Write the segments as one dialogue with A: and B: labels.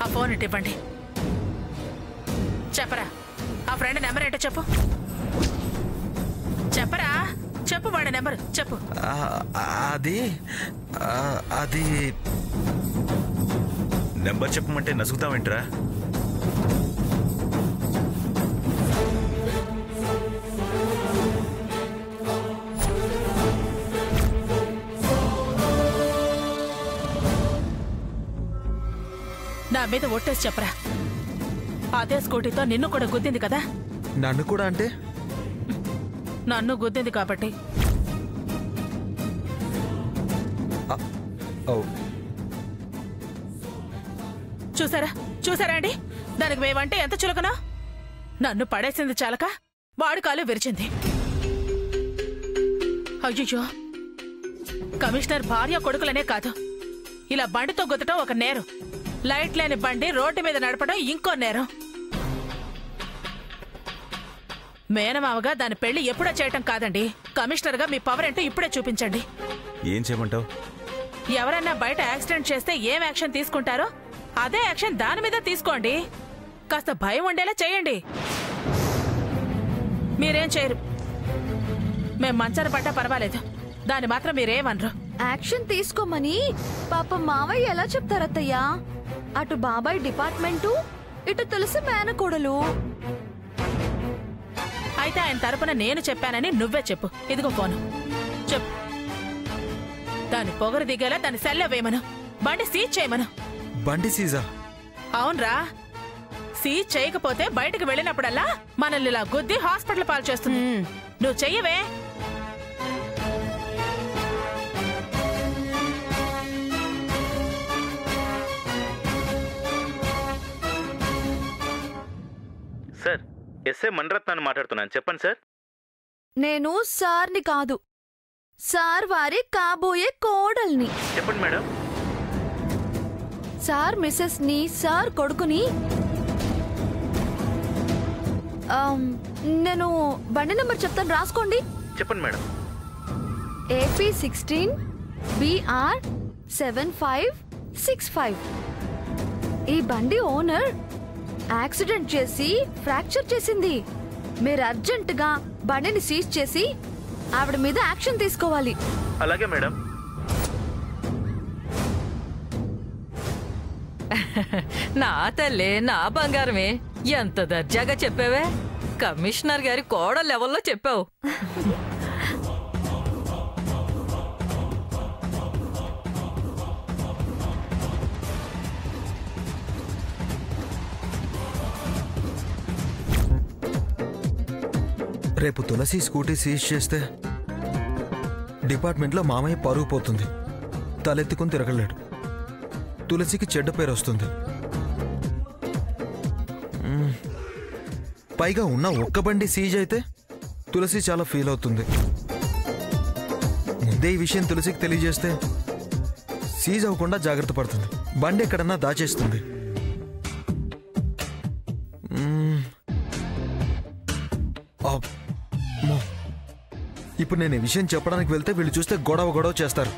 A: ఆ ఫోన్ ఇవ్వండి. చెప్పరా, ఆ ఫ్రెండ్ నెంబర్ ఏంటో చెప్పు. చెప్పరా, చెప్పు వాడి నెంబర్ చెప్పు.
B: అది అది నెంబర్ చెప్పమంటే నసుగుతావేంట్రా?
A: నా మీద ఒట్టేసి చెప్పరా. అదే స్కూటీతో నిన్ను కూడా గుద్దింది కదా?
B: నన్ను కూడా అంటే?
A: నన్ను గుద్దింది కాబట్టి. చూసారా చూసారా అండి, దానికి మేమంటే ఎంత చులకనా? నన్ను పడేసింది చాలక వాడు కాలు విరిచింది. అయ్యో, కమిషనర్ భార్య కొడుకులనే కాదు, ఇలా బండితో గుద్దటం ఒక నేరం. లైట్ లేని బండి రోడ్డు మీద నడపడం ఇంకో నేరం. మేనమావగా దాని పెళ్లి ఎప్పుడో చేయటం కాదండి. కమిషనర్ గా మీ పవర్ ఏంటో ఇప్పుడే చూపించండి.
B: ఏం చేయమంటావు?
A: ఎవరన్నా బయట యాక్సిడెంట్ చేస్తే ఏం యాక్షన్ తీసుకుంటారో అదే యాక్షన్ దాని మీద తీసుకోండి. కాస్త భయం ఉండేలా చేయండి. మీరేం చేయరు, మేం మంచాన పడ్డా పర్వాలేదు, దాన్ని మాత్రం మీరేమనరు.
C: యాక్షన్ తీసుకోమని పాప మావయ్య ఎలా చెప్తారత్తయ్యా? అటు బాబాయ్ డిపార్ట్మెంటు, ఇటు తులసి మేనకోడలు.
A: అయితే ఆయన తరపున నేను చెప్పానని నువ్వే చెప్పు. ఇదిగో ఫోను చెప్పు. దాని పొగరు దిగేలా దాని సెల్లో వేయమను, బండి సీజ్ చేయమను.
B: బండి సీజా?
A: అవునరా, సీజ్ చేయకపోతే బయటకు వెళ్ళినప్పుడల్లా మనల్ని ఇలా గుద్ది హాస్పిటల్ పాలు చేస్తుంది. నువ్వు చెయ్యవే.
B: సార్, ఎస్ఏ మన్రత్నాన్ని మాట్లాడుతున్నాను, చెప్పండి సార్.
C: నేను సార్ని కాదు, సార్ వారి కాబోయే కోడల్ని.
B: చెప్పండి మేడం.
C: సార్ మిస్సెస్ ని, సార్ కొడుకుని. నేను బండి నెంబర్ చెప్తాను, రాసుకోండి.
B: చెప్పండి మేడం.
C: AP16 BR 7565. ఈ బండి ఓనర్ యాక్సిడెంట్ చేసి ఫ్రాక్చర్ చేసింది. మీరు అర్జెంటుగా బండిని సీజ్ చేసి ఆవిడ మీద యాక్షన్ తీసుకోవాలి.
B: అలాగే మేడం.
D: నా తల్లే, నా బంగారమే, ఎంత దర్జాగా చెప్పావే. కమిషనర్ గారి కోడ లెవెల్లో చెప్పావు.
B: రేపు తులసి స్కూటీ సీజ్ చేస్తే డిపార్ట్మెంట్లో మామయ్య పరుగు పోతుంది, తలెత్తుకుని తిరగలేడు, తులసికి చెడ్డ పేరు వస్తుంది. పైగా ఉన్న ఒక్క బండి సీజ్ అయితే తులసి చాలా ఫీల్ అవుతుంది. ముందే ఈ విషయం తులసికి తెలియజేస్తే సీజ్ అవ్వకుండా జాగ్రత్త పడుతుంది, బండి ఎక్కడన్నా దాచేస్తుంది. ఇప్పుడు నేను ఈ విషయం చెప్పడానికి వెళ్తే వీళ్ళు చూస్తే గొడవ చేస్తారు.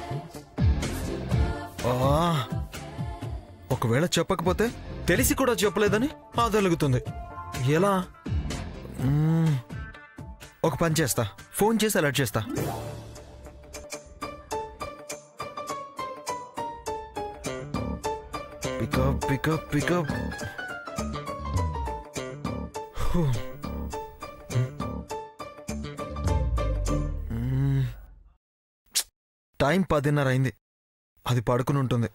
B: ఒకవేళ చెప్పకపోతే తెలిసి కూడా చెప్పలేదని ఆదలుగుతుంది. ఎలా? ఒక పని చేస్తా, ఫోన్ చేసి అలర్ట్ చేస్తా. Pickup pickup pickup. టైం 10:30 అయింది, అది పడుకుని ఉంటుంది.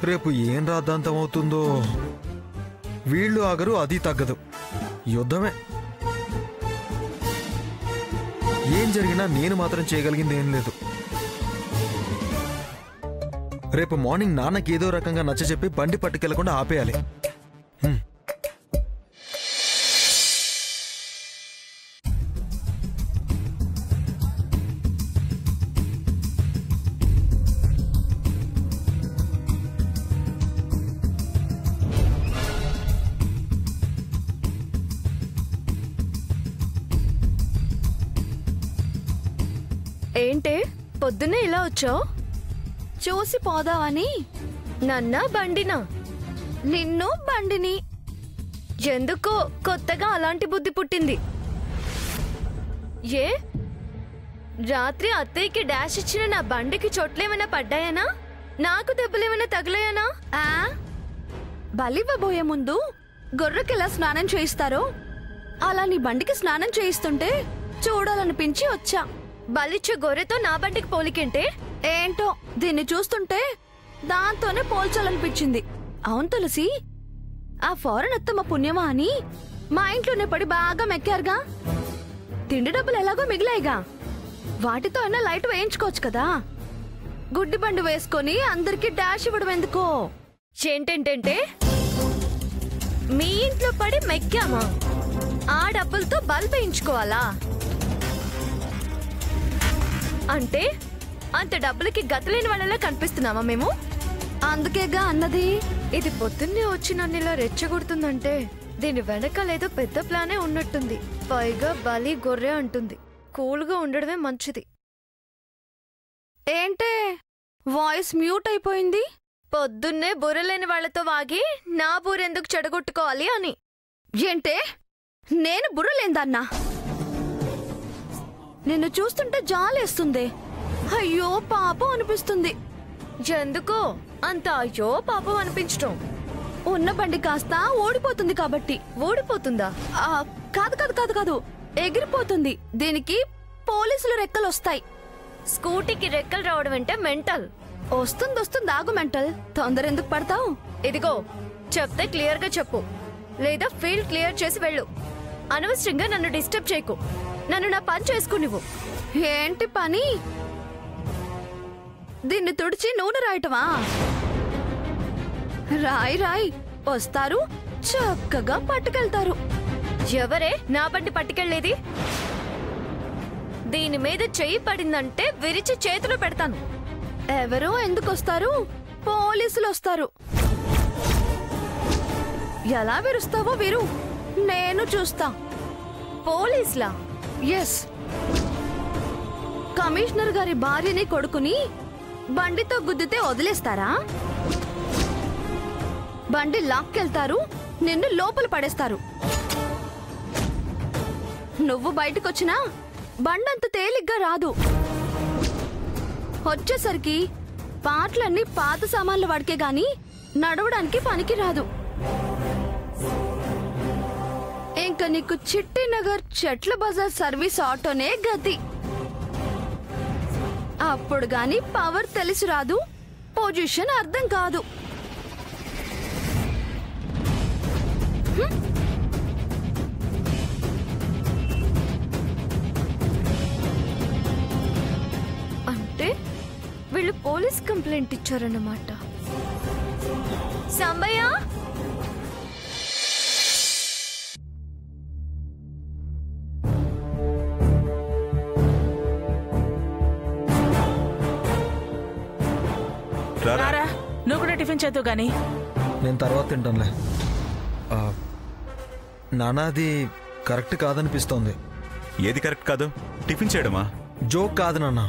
B: రేపు ఏం రాద్ధాంతం అవుతుందో. వీళ్ళు ఆగరు, అది తగ్గదు, యుద్ధమే. ఏం జరిగినా నేను మాత్రం చేయగలిగింది ఏం లేదు. రేపు మార్నింగ్ నాన్నకి ఏదో రకంగా నచ్చజెప్పి బండి పట్టుకెళ్లకుండా ఆపేయాలి.
C: ఏంటే పొద్దున్నే ఇలా వచ్చావు? చూసి పోదామని.
E: నన్నా బండినా?
C: నిన్ను బండిని.
E: ఎందుకో కొత్తగా అలాంటి బుద్ధి పుట్టింది. ఏ రాత్రి అత్తయ్యకి డాష్ ఇచ్చిన నా బండికి చోట్లేమైనా పడ్డాయనా? నాకు దెబ్బలేమైనా తగిలాయనా?
C: బలివ్వబోయే ముందు గొర్రెకెలా స్నానం చేయిస్తారో అలా నీ బండికి స్నానం చేయిస్తుంటే చూడాలనిపించి వచ్చా.
E: బలిచ్చే గొర్రెతో నా బండికి పోలికేంటే?
C: ఏంటో దీన్ని చూస్తుంటే దాంతోనే పోల్చాలనిపించింది. అవును తులసి, ఆ ఫారెన్ అత్తమ్మ పుణ్యమా అని మా ఇంట్లోనే పడి బాగా మెక్కారుగా. తిండి డబ్బులు ఎలాగో మిగిలాయిగా, వాటితో అయినా లైట్ వేయించుకోవచ్చు కదా. గుడ్డి బండి వేసుకొని అందరికి డాష్ ఇవ్వడం ఎందుకో.
E: ఏంటేంటంటే మీ ఇంట్లో పడి మెక్కామా? ఆ డబ్బులతో బల్బ్ వేయించుకోవాలా? అంటే అంత డబ్బులకి గతలేని వాళ్ళలా కనిపిస్తున్నామా మేము?
C: అందుకేగా అన్నది.
E: ఇది పొద్దున్నే వచ్చి నన్ను ఇలా రెచ్చగొడుతుందంటే దీని వెనకాలేదో పెద్ద ప్లానే ఉన్నట్టుంది. పైగా బలి గొర్రె అంటుంది. కూల్గా ఉండడమే మంచిది.
C: ఏంటే వాయిస్ మ్యూట్ అయిపోయింది?
E: పొద్దున్నే బుర్రలేని వాళ్లతో వాగి నా బుర్రెందుకు చెడగొట్టుకోవాలి అని.
C: ఏంటే నేను బుర్రలేందన్నా? నిన్ను చూస్తుంటే జాలేస్తుంది. అయ్యో పాపం అనిపిస్తుంది.
E: ఎందుకో అంత అయ్యో పాపం అనిపించటం?
C: ఉన్న బండి కాస్త ఓడిపోతుంది కాబట్టి.
E: ఓడిపోతుందా?
C: కాదు కాదు కాదు కాదు, ఎగిరిపోతుంది. దీనికి పోలీసులు రెక్కలొస్తాయి.
E: స్కూటీకి రెక్కలు రావడం అంటే మెంటల్.
C: వస్తుంది ఆగు మెంటల్. తొందర ఎందుకు పడతావు?
E: ఇదిగో చెప్తే క్లియర్ గా చెప్పు, లేదా ఫీల్డ్ క్లియర్ చేసి వెళ్ళు. అనవసరంగా నన్ను డిస్టర్బ్ చేయకు. నన్ను నా పని చేసుకునివ్వు.
C: ఏంటి పని? దీన్ని తుడిచి నూనె రాయటమా? రాయి వస్తారు, చక్కగా పట్టుకెళ్తారు.
E: ఎవరే నా బండి పట్టుకెళ్లేది? దీని మీద చెయ్యి పడిందంటే విరిచి చేతిలో పెడతాను.
C: ఎవరో ఎందుకొస్తారు? పోలీసులు వస్తారు. ఎలా విరుస్తావో విరు, నేను చూస్తా.
E: పోలీసులా?
C: ఎస్. కమిషనర్ గారి భార్యని కొడుకుని బండితో గుద్దితే వదిలేస్తారా? బండి లాక్కెళ్తారు, నిన్ను లోపల పడేస్తారు. నువ్వు బయటకొచ్చినా బండంత తేలిగ్గా రాదు. వచ్చేసరికి పాటలన్నీ పాత సామాన్ల వాడికే గాని నడవడానికి పనికి రాదు. ఇంకా నీకు చిట్టి నగర్ చెట్ల బజార్ సర్వీస్ ఆటోనే గతి. అప్పుడు గాని పవర్ తెలిసి రాదు, పొజిషన్ అర్థం కాదు.
E: అంటే వీళ్ళు పోలీస్ కంప్లైంట్ ఇచ్చారన్నమాట. సాంబయ్య,
A: రారా, నువ్వు కూడా టిఫిన్ చేద్దు గాని.
B: నేను తర్వాత తింటానులే. నానాది కరెక్ట్ కాదనిపిస్తోంది.
F: ఏది కరెక్ట్ కాదు? టిఫిన్ చేయడమా?
B: జోక్ కాదు నాన్న.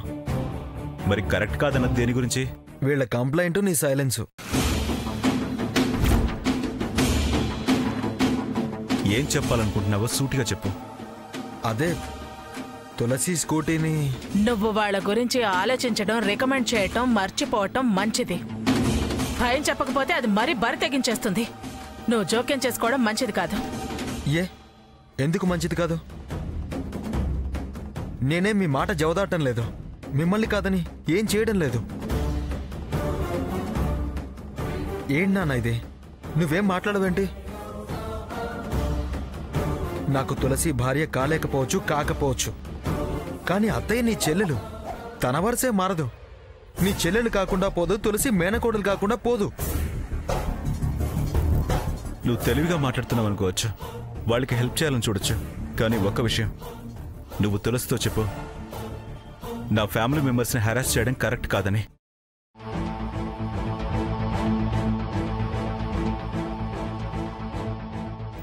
F: మరి కరెక్ట్ కాదన్నది దేని గురించి?
B: వీళ్ళ కంప్లైంట్ నీ సైలెన్స్.
F: ఏం చెప్పాలనుకుంటున్నావో సూటిగా చెప్పు.
B: అదే తులసి స్కూటీని.
A: నువ్వు వాళ్ళ గురించి ఆలోచించడం, రికమెండ్ చేయటం మర్చిపోవటం మంచిది. భయం చెప్పకపోతే అది మరీ బరి తెగించేస్తుంది. నువ్వు జోక్యం చేసుకోవడం మంచిది కాదు.
B: ఎందుకు మంచిది కాదు? నేనేం మీ మాట జవదాటం లేదు. మిమ్మల్ని కాదని ఏం చేయడం లేదు. ఏంటి నాన్న ఇది? నువ్వేం మాట్లాడవేంటి? నాకు తులసి భార్య కాలేకపోవచ్చు, కాకపోవచ్చు, కానీ అత్తయ్య నీ చెల్లెలు. తన వరసే మారదు. నీ చెల్లెలు కాకుండా పోదు, తులసి మేనకోడలు కాకుండా పోదు.
F: నువ్వు తెలివిగా మాట్లాడుతున్నావు అనుకోవచ్చు, వాళ్ళకి హెల్ప్ చేయాలని చూడొచ్చు. కానీ ఒక్క విషయం నువ్వు తులసితో చెప్పు, నా ఫ్యామిలీ మెంబర్స్ని హెరాస్ చేయడం కరెక్ట్ కాదని.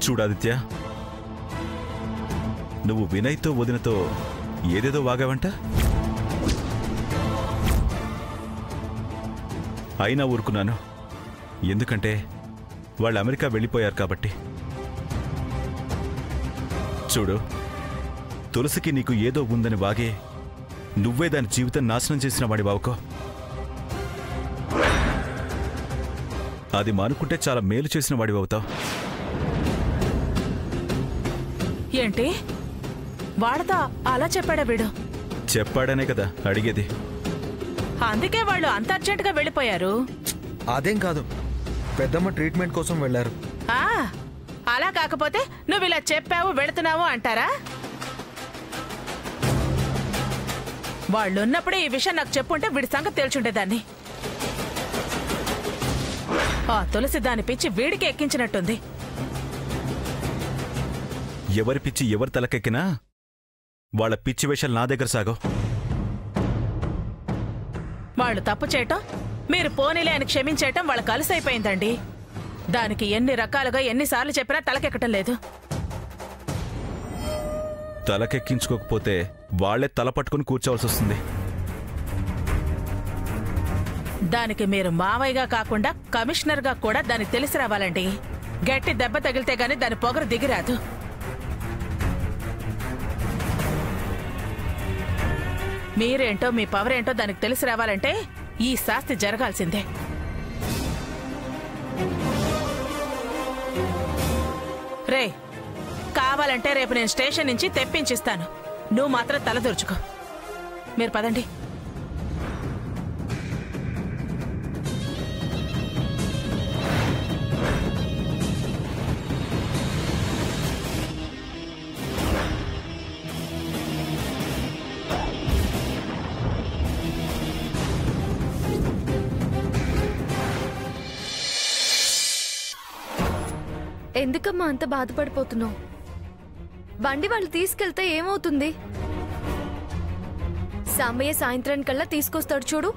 F: చూడాదిత్య, నువ్వు వినయ్తో వదినతో ఏదేదో వాగావంట. అయినా ఊరుకున్నాను. ఎందుకంటే వాళ్ళు అమెరికా వెళ్ళిపోయారు కాబట్టి. చూడు, తులసికి నీకు ఏదో ఉందని వాగే నువ్వే దాని జీవితం నాశనం చేసిన వాడి బావుకో. అది మానుకుంటే చాలా మేలు చేసిన వాడి అవుతావు.
A: ఏంటి వాడతా అలా చెప్పాడా వీడు?
F: చెప్పాడనే కదా అడిగేది.
A: అందుకే వాళ్ళు అంత అర్జెంటుగా వెళ్ళిపోయారు.
B: అదేం కాదు, పెద్దమ్మ ట్రీట్మెంట్ కోసం వెళ్ళారు.
A: అలా కాకపోతే నువ్వు ఇలా చెప్పావు వెళుతున్నావు అంటారా? వాళ్ళున్నప్పుడే ఈ విషయం నాకు చెప్పుంటే వీడి సంగతి తేల్చుండేదాన్ని. ఆ తులసి దాని పిచ్చి వీడికి ఎక్కించినట్టుంది.
F: ఎవరి పిచ్చి ఎవరి తలకెక్కినా వాళ్ళ పిచ్చి వేషాలు నా దగ్గర సాగవు.
A: వాళ్ళు తప్పు చేయటం, మీరు పోనీలే అని క్షమించేయటం వాళ్ళ కలిసైపోయిందండి. దానికి ఎన్ని రకాలుగా ఎన్నిసార్లు చెప్పినా తలకెక్కటం లేదు.
F: తలకెక్కించుకోకపోతే వాళ్లే తల పట్టుకుని కూర్చోవలసి వస్తుంది.
A: దానికి మీరు మావయ్యగా కాకుండా కమిషనర్గా కూడా దానికి తెలిసి రావాలండి. గట్టి దెబ్బ తగిలితే గాని దాని పొగరు దిగిరాదు. మీరేంటో మీ పవర్ ఏంటో దానికి తెలిసి రావాలంటే ఈ శాస్తి జరగాల్సిందే. రే, కావాలంటే రేపు నేను స్టేషన్ నుంచి తెప్పించిస్తాను. నువ్వు మాత్రం తలదూర్చుకో. మీరు పదండి.
E: ఎందుకమ్మా అంత బాధపడిపోతున్నావు? బండి వాళ్ళు తీసుకెళ్తే ఏమవుతుంది? సామయ్య సాయంత్రానికల్లా తీసుకొస్తాడు చూడు.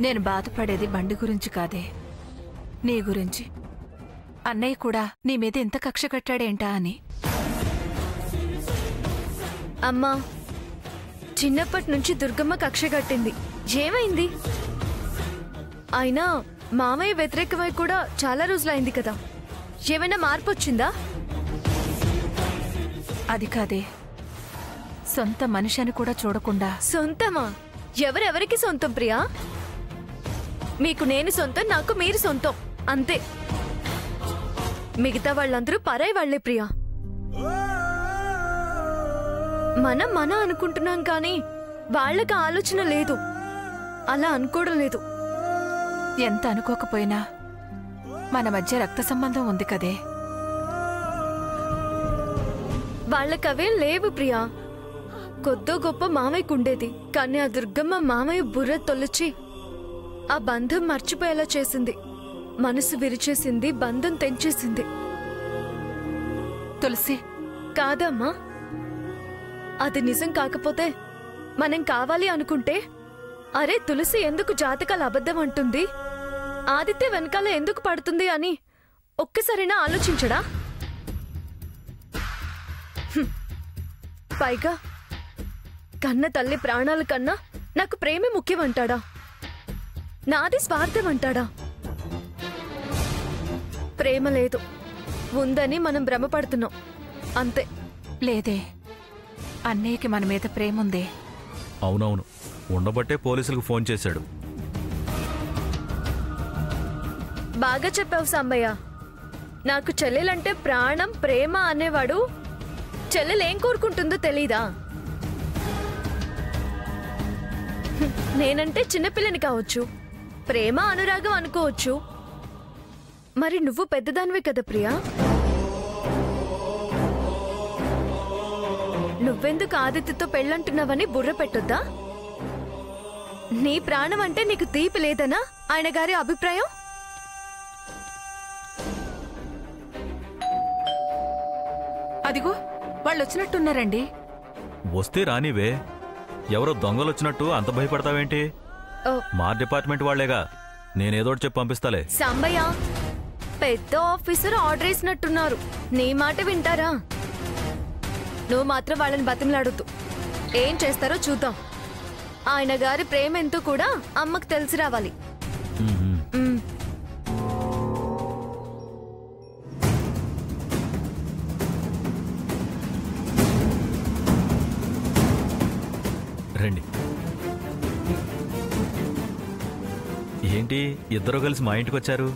C: నేను బాధపడేది బండి గురించి కాదే, నీ గురించి. అన్నయ్య కూడా నీ మీద ఎంత కక్ష కట్టాడేంటా అని.
E: అమ్మా, చిన్నప్పటి నుంచి దుర్గమ్మ కక్ష కట్టింది. ఏమైంది? అయినా మామయ్య వ్యతిరేకమై కూడా చాలా రోజులైంది కదా. ఏమైనా మార్పు వచ్చిందా?
C: అది కాదే, సొంత మనిషిని కూడా చూడకుండా.
E: సొంతమా? ఎవరెవరికి సొంతం ప్రియా? మీకు నేను సొంతం, నాకు మీరు సొంతం, అంతే. మిగతా వాళ్ళందరూ పరాయి వాళ్లే ప్రియా. మనం అనుకుంటున్నాం కానీ వాళ్ళకి ఆలోచన లేదు. అలా అనుకోవడం లేదు.
C: ఎంత అనుకోకపోయినా మన మధ్య రక్త సంబంధం ఉంది కదే.
E: వాళ్ళకవే లేవు ప్రియా. కొద్దో గొప్ప మామయ్యకుండేది, కానీ ఆ దుర్గమ్మ మామయ్య బుర్ర తొలచి ఆ బంధం మర్చిపోయేలా చేసింది. మనసు విరిచేసింది, బంధం తెంచేసింది.
C: తులసి,
E: కాదమ్మా, అది నిజం కాకపోతే మనం కావాలి అనుకుంటే, అరే తులసి ఎందుకు జాతకాలు అబద్ధం అంటుంది, ఆదిత్య వెనకాల ఎందుకు పడుతుంది అని ఒక్కసారైనా ఆలోచించడా? పైగా కన్న తల్లి ప్రాణాల కన్నా నాకు ప్రేమే ముఖ్యమంటాడా? నాది స్వార్థం అంటాడా? ప్రేమ లేదు, ఉందని మనం భ్రమపడుతున్నాం అంతే.
C: లేదే, అన్నయ్యకి మన మీద ప్రేముందే.
G: అవునవును, ఉండబట్టే పోలీసులకు ఫోన్ చేశాడు.
E: బాగా చెప్పావు సాంబయ్య. నాకు చెల్లెలంటే ప్రాణం, ప్రేమ అనేవాడు చెల్లెలేం కోరుకుంటుందో తెలీదా? నేనంటే చిన్నపిల్లని కావచ్చు, ప్రేమ అనురాగం అనుకోవచ్చు. మరి నువ్వు పెద్దదానివే కదా ప్రియా. నువ్వెందుకు ఆదిత్యతో పెళ్ళంటున్నావని బుర్ర పెట్టొద్దా? నీ ప్రాణం అంటే నీకు తీపి లేదనా ఆయన గారి అభిప్రాయం?
C: అదిగో వాళ్ళు వచ్చినట్టున్నారండి.
G: వస్తే రానివే, ఎవరో దొంగలొచ్చినట్టు అంత భయపడతావేంటి?
E: ఓ,
G: మా డిపార్ట్మెంట్ వాళ్లేగా, నేనేదోటి చెప్పి పంపిస్తాలే.
E: సాంబయ్య, పెద్ద ఆఫీసర్ ఆర్డర్ వేసినట్టున్నారు, నీ మాట వింటారా? నువ్వు మాత్రం వాళ్ళని బతిమలాడొద్దు. ఏం చేస్తారో చూద్దాం. ఆయన గారి ప్రేమ ఎంతో కూడా అమ్మకు తెలిసి రావాలి.
G: ఏంటి ఇద్దరు కలిసి మా ఇంటికి వచ్చారు?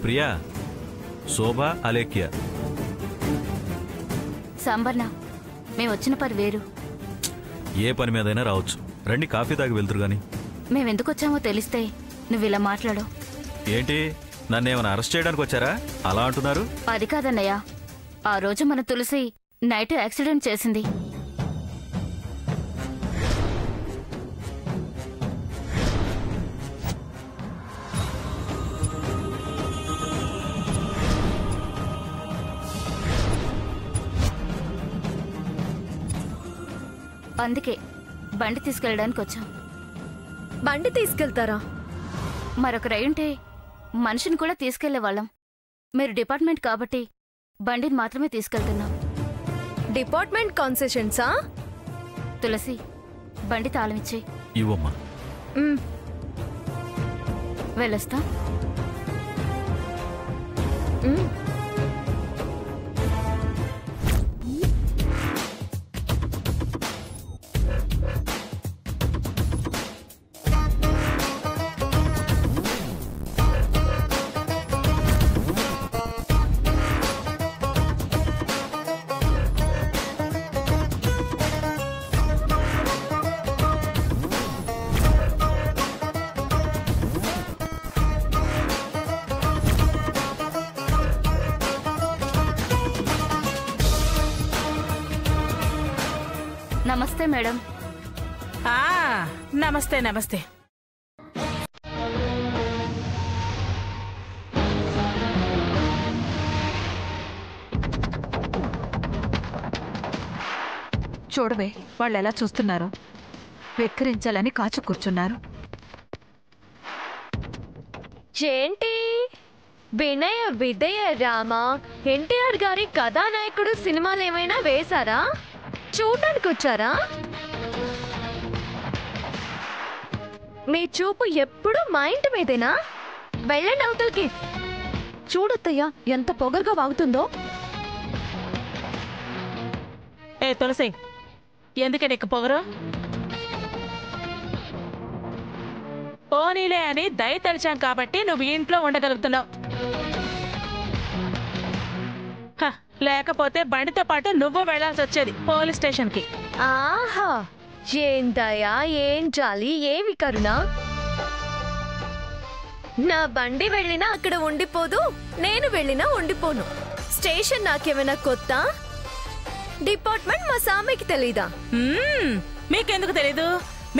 G: ప్రియా, శోభ, అలేఖ్య.
H: సాంబర్ణ, మేము వచ్చిన పని వేరు.
G: ఏ పని మీదైనా రావచ్చు. రండి, కాఫీ తాగి వెళ్తురు గాని.
H: మేమెందుకు వచ్చామో తెలిస్తే నువ్వు ఇలా మాట్లాడు.
G: ఏంటి, నన్ను ఏమైనా అరెస్ట్ చేయడానికి వచ్చారా? అలా అంటున్నారు.
H: అది కాదన్నయ్య, ఆ రోజు మన తులసి నైట్ యాక్సిడెంట్ చేసింది. అందుకే బండి తీసుకెళ్ళడానికి వచ్చాం.
E: బండి తీసుకెళ్తారా?
H: మరొక రైంటే మనిషిని కూడా తీసుకెళ్లేవాళ్ళం. మీరు డిపార్ట్మెంట్ కాబట్టి బండిని మాత్రమే తీసుకెళ్తున్నాం.
E: డిపార్ట్మెంట్ కాన్సెషన్సా?
H: తులసి, బండి తాళమిచ్చే.
G: ఇవ్వమ్మా.
H: వెళ్ళొస్తా. నమస్తే మేడం.
A: నమస్తే నమస్తే.
I: చూడవే వాళ్ళు ఎలా చూస్తున్నారు. వెక్కిరించాలని కాచు కూర్చున్నారు.
E: ఏంటి వినయ విదయ రామ ఎన్టీఆర్ గారి కథానాయకుడు సినిమాలు ఏమైనా వేశారా? చూడడానికి వచ్చారా? మీ చూపు ఎప్పుడు మా ఇంటి మీదేనా? వెళ్ళండి అవతలకి. చూడొత్తయ్యా ఎంత పొగరుగా వాగుతుందో.
A: ఏ తులసి, ఎందుకే నీకు పొగరు? పోనీలే అని దయ తలిచాం కాబట్టి నువ్వు ఇంట్లో ఉండగలుగుతున్నావు. లేకపోతే బండితో పాటు నువ్వు వెళ్లాల్సి వచ్చేది పోలీస్ స్టేషన్ కి.
E: ఆహా, ఏం దయా, ఏం జాలి, ఏమి కరుణ. నా బండి వెళ్ళినా అక్కడ ఉండిపోదు, నేను వెళ్ళినా ఉండిపోను. స్టేషన్ నాకేమైనా కొత్త? డిపార్ట్మెంట్ మా సామెకి తెలీదా?
A: మీకెందుకు తెలీదు?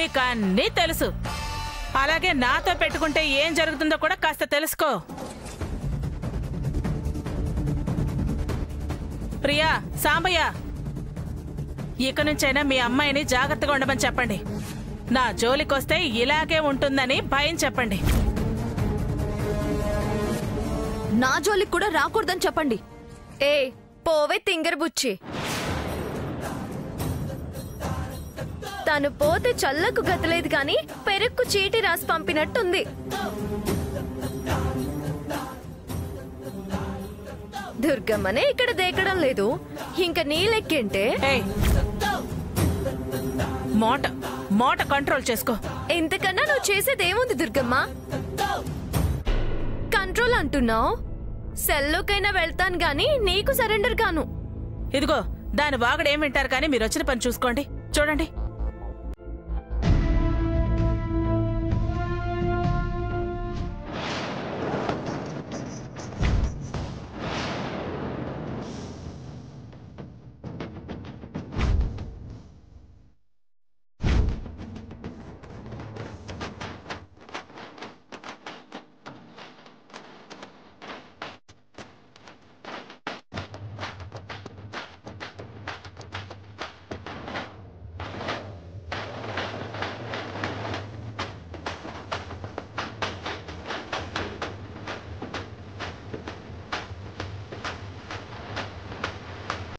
A: మీకు అన్నీ తెలుసు. అలాగే నాతో పెట్టుకుంటే ఏం జరుగుతుందో కూడా కాస్త తెలుసుకో. ప్రియా, సాంబయ్య, ఇక నుంచైనా మీ అమ్మాయిని జాగ్రత్తగా ఉండమని చెప్పండి. నా జోలికొస్తే ఇలాగే ఉంటుందని భయం చెప్పండి.
C: నా జోలికి కూడా రాకూడదని చెప్పండి.
E: ఏ పోవే తింగరబుచ్చి. తను పోతే చల్లకు గతలేదు గాని పెరుక్కు చీటి రాసి పంపినట్టుంది. దుర్గమ్మనే ఇక్కడ దేకడం లేదు, ఇంకా నీ లెక్కేంటే?
A: మోట కంట్రోల్ చేసుకో.
E: ఇంతకన్నా నువ్వు చేసేదేముంది దుర్గమ్మ? కంట్రోల్ అంటున్నావు? సెల్లోకైనా వెళ్తాను గాని నీకు సరెండర్ కాను.
A: ఇదిగో, దాని వాగడేం వింటారు కానీ మీరు వచ్చిన పని చూసుకోండి. చూడండి,